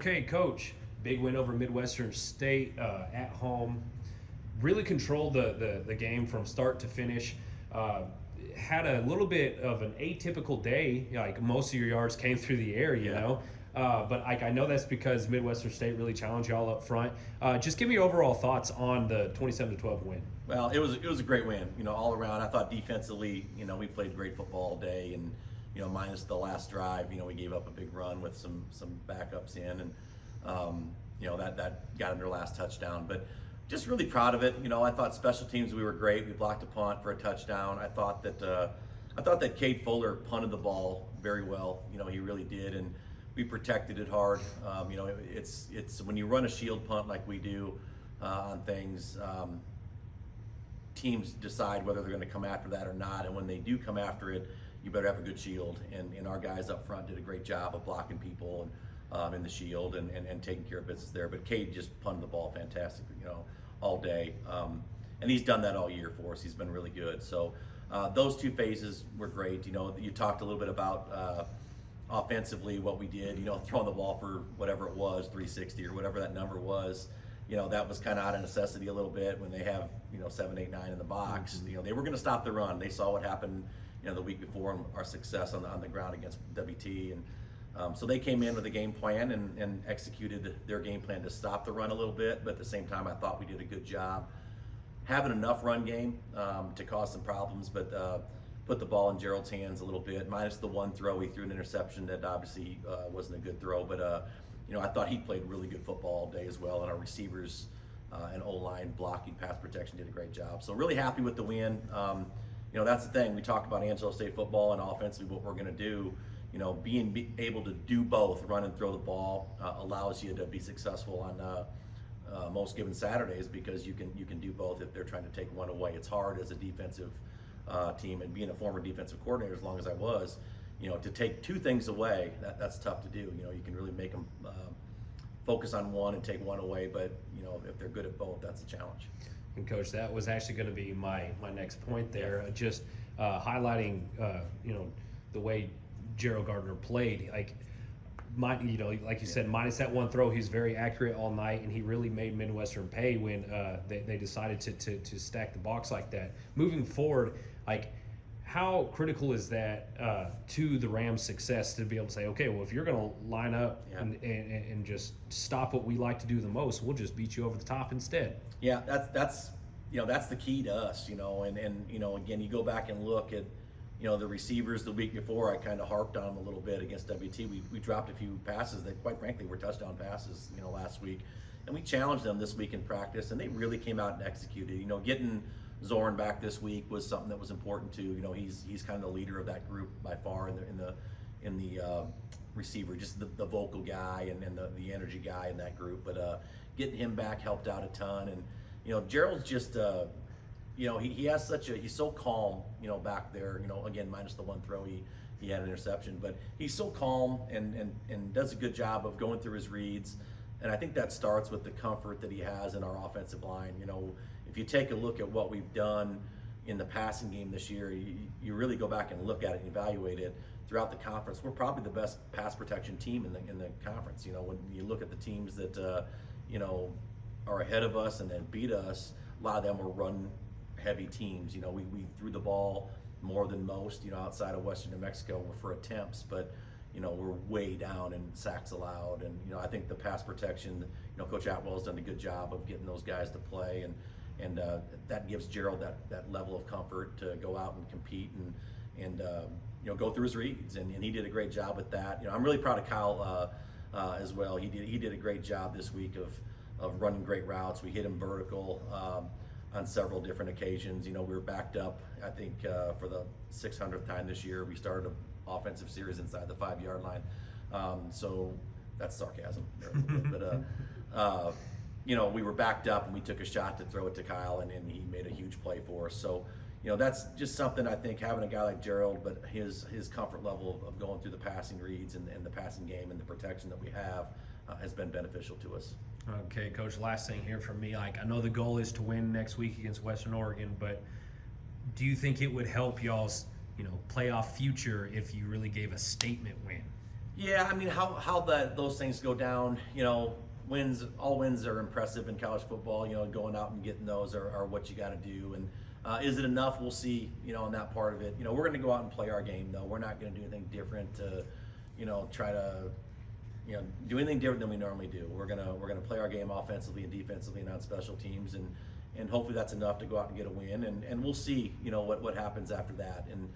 Okay, Coach, big win over Midwestern State at home. Really controlled the game from start to finish. Had a little bit of an atypical day. Like most of your yards came through the air, you Yeah. know. But like I know that's because Midwestern State really challenged y'all up front. Just give me your overall thoughts on the 27-12 win. Well, it was a great win, all around. I thought defensively, we played great football all day, and minus the last drive, we gave up a big run with some backups in, and that got in their last touchdown. But just really proud of it. I thought special teams we were great. We blocked a punt for a touchdown. I thought that Cade Fuller punted the ball very well. He really did, and we protected it hard. It's when you run a shield punt like we do on things. Teams decide whether they're going to come after that or not, and when they do come after it, you better have a good shield. And our guys up front did a great job of blocking people and in the shield and taking care of business there. But Cade just punted the ball fantastic, all day, and he's done that all year for us. He's been really good. So those two phases were great. You talked a little bit about offensively what we did. Throwing the ball for whatever it was, 360 or whatever that number was. That was kind of out of necessity a little bit when they have 7, 8, 9 in the box. Mm-hmm. They were going to stop the run. They saw what happened the week before and our success on the ground against WT, and so they came in with a game plan and executed their game plan to stop the run a little bit. But at the same time, I thought we did a good job having enough run game to cause some problems, but put the ball in Gerald's hands a little bit. Minus the one throw, he threw an interception that obviously wasn't a good throw, but I thought he played really good football all day as well, and our receivers and O-line blocking, pass protection did a great job. So really happy with the win. That's the thing. We talk about Angelo State football and offensively what we're going to do. Being able to do both, run and throw the ball, allows you to be successful on most given Saturdays because you can do both if they're trying to take one away. It's hard as a defensive team, and being a former defensive coordinator as long as I was, to take two things away, that's tough to do. You can really make them focus on one and take one away, but if they're good at both, that's a challenge. And Coach, that was actually going to be my next point there. Just highlighting, the way Gerald Gardner played. Like you said, minus that one throw, he's very accurate all night, and he really made Midwestern pay when they decided to stack the box like that. Moving forward, how critical is that to the Rams' success to be able to say, okay, well, if you're going to line up and just stop what we like to do the most, we'll just beat you over the top instead. Yeah, that's the key to us, and again, you go back and look at the receivers the week before. I kind of harped on them a little bit against WT. We dropped a few passes that, quite frankly, were touchdown passes, last week, and we challenged them this week in practice, and they really came out and executed. Getting Zorn back this week was something that was important too. He's kind of the leader of that group by far in the receiver, just the vocal guy and the energy guy in that group. But getting him back helped out a ton. And Gerald's just he has he's so calm back there. Again, minus the one throw, he had an interception, but he's so calm and does a good job of going through his reads. And I think that starts with the comfort that he has in our offensive line. If you take a look at what we've done in the passing game this year, you really go back and look at it and evaluate it throughout the conference. We're probably the best pass protection team in the conference. When you look at the teams that are ahead of us and then beat us, a lot of them were run-heavy teams. We threw the ball more than most. Outside of Western New Mexico for attempts, but we're way down in sacks allowed, and I think the pass protection, Coach Atwell's done a good job of getting those guys to play, and that gives Gerald that level of comfort to go out and compete and go through his reads, and he did a great job with that. I'm really proud of Kyle as well. He did a great job this week of running great routes. We hit him vertical on several different occasions. We were backed up, I think, for the 600th time this year. We started an offensive series inside the 5-yard line. So that's sarcasm there a little bit. But we were backed up and we took a shot to throw it to Kyle, and he made a huge play for us. So that's just something, I think, having a guy like Gerald, but his comfort level of going through the passing reads and the passing game and the protection that we have has been beneficial to us. Okay, Coach, last thing here from me. I know the goal is to win next week against Western Oregon, but do you think it would help y'all's playoff future if you really gave a statement win? Yeah, I mean, how those things go down, all wins are impressive in college football. Going out and getting those are what you got to do. And is it enough? We'll see. In that part of it, we're going to go out and play our game though. We're not going to do anything different to, try to, do anything different than we normally do. We're gonna play our game offensively and defensively and on special teams, and hopefully that's enough to go out and get a win. And we'll see, what happens after that. And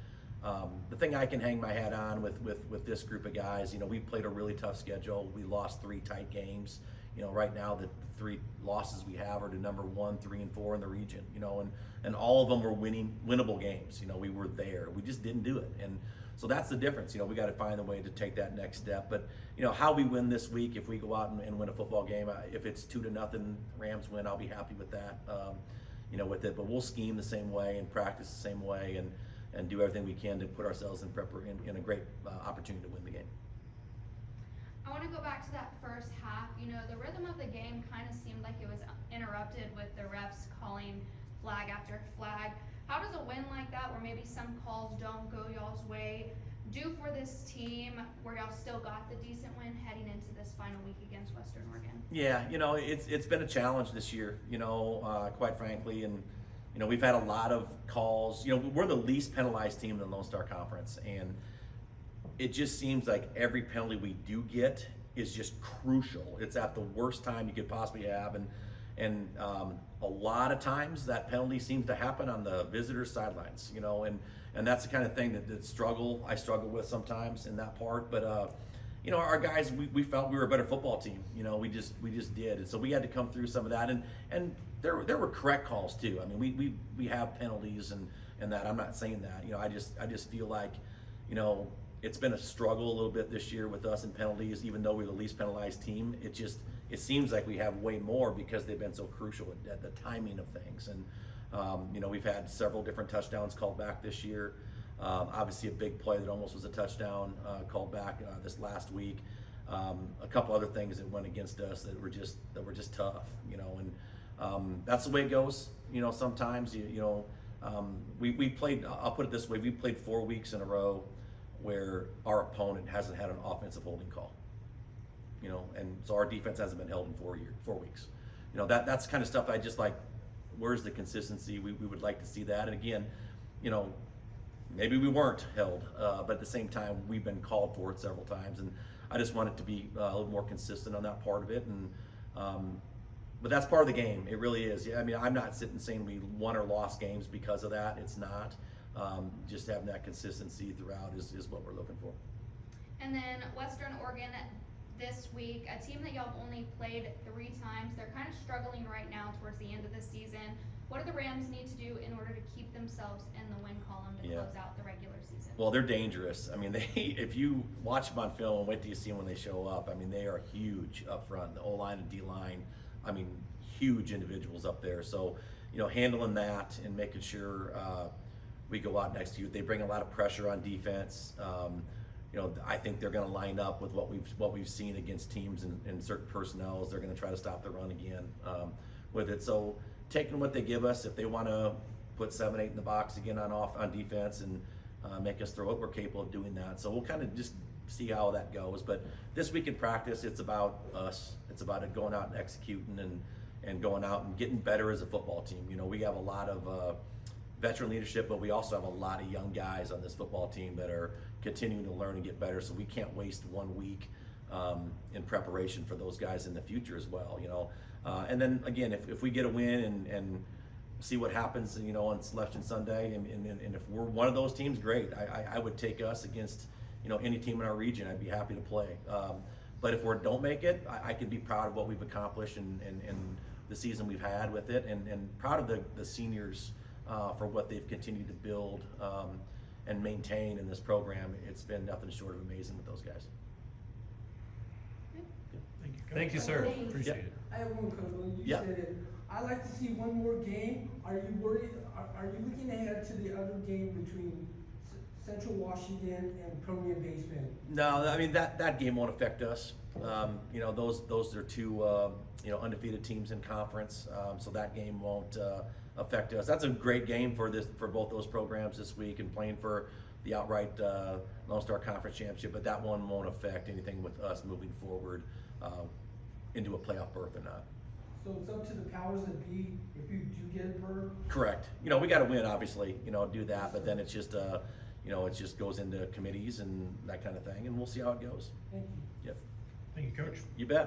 the thing I can hang my hat on with this group of guys, we played a really tough schedule. We lost 3 tight games. Right now the 3 losses we have are to number 1, 3, and 4 in the region. And all of them were winnable games. We were there. We just didn't do it. And so that's the difference. We got to find a way to take that next step. But how we win this week, if we go out and win a football game, if it's 2-0 Rams win, I'll be happy with that. With it. But we'll scheme the same way and practice the same way and do everything we can to put ourselves in a great opportunity to win the game. I want to go back to that first half. The rhythm of the game kind of seemed like it was interrupted with the refs calling flag after flag. How does a win like that, where maybe some calls don't go y'all's way, do for this team where y'all still got the decent win heading into this final week against Western Oregon? Yeah, it's been a challenge this year, quite frankly, and we've had a lot of calls. We're the least penalized team in the Lone Star Conference, and it just seems like every penalty we do get is just crucial. It's at the worst time you could possibly have, and a lot of times that penalty seems to happen on the visitor sidelines, and that's the kind of thing that I struggle with sometimes in that part. But our guys, we felt we were a better football team. We just did, and so we had to come through some of that, and there were correct calls too. I mean, we have penalties and that. I'm not saying that. I just feel like, it's been a struggle a little bit this year with us in penalties, even though we're the least penalized team. It seems like we have way more because they've been so crucial at the timing of things. And we've had several different touchdowns called back this year. Obviously a big play that almost was a touchdown called back this last week. A couple other things that went against us that were just tough. And that's the way it goes. Sometimes we played. I'll put it this way: we played 4 weeks in a row where our opponent hasn't had an offensive holding call. And so our defense hasn't been held in 4 weeks. That's kind of stuff I just like. Where's the consistency? We would like to see that. And again, maybe we weren't held, but at the same time, we've been called for it several times, and I just want it to be a little more consistent on that part of it. And but that's part of the game. It really is. Yeah, I mean, I'm not sitting saying we won or lost games because of that. It's not. Just having that consistency throughout is what we're looking for. And then Western Oregon this week, a team that y'all only played 3 times. They're kind of struggling right now towards the end of the season. What do the Rams need to do in order to keep themselves in the win column to close out the regular season? Well, they're dangerous. I mean, if you watch them on film and wait till you see them when they show up, I mean, they are huge up front. The O-line and D-line, I mean, huge individuals up there. So, handling that and making sure we go out and execute. They bring a lot of pressure on defense. I think they're going to line up with what we've seen against teams and certain personnel. They're going to try to stop the run again with it. So taking what they give us, if they want to put 7, 8 in the box again on defense and make us throw it, we're capable of doing that. So we'll kind of just see how that goes. But this week in practice, it's about us. It's about it going out and executing and going out and getting better as a football team. We have a lot of veteran leadership, but we also have a lot of young guys on this football team that are continuing to learn and get better. So we can't waste 1 week in preparation for those guys in the future as well. And then again, if we get a win and see what happens, on Selection Sunday, and if we're one of those teams, great. I would take us against any team in our region. I'd be happy to play. But if we don't make it, I can be proud of what we've accomplished and the season we've had with it, and proud of the seniors for what they've continued to build and maintain in this program. It's been nothing short of amazing with those guys. Thank you. Thank you, sir. Hey, Appreciate it. I have one question. You Yeah. said it. I like to see one more game. Are you worried? Are you looking ahead to the other game between Central Washington and Permian Basement? No, I mean that game won't affect us. Those are 2 undefeated teams in conference, so that game won't affect us. That's a great game for both those programs this week, and playing for the outright Lone Star Conference Championship, but that one won't affect anything with us moving forward into a playoff berth or not. So it's up to the powers that be if you do get a berth? Correct. You know, we got to win, obviously, you know, do that, but then it's just, you know, it just goes into committees and that kind of thing, and we'll see how it goes. Thank you. Yep. Thank you, Coach. You bet.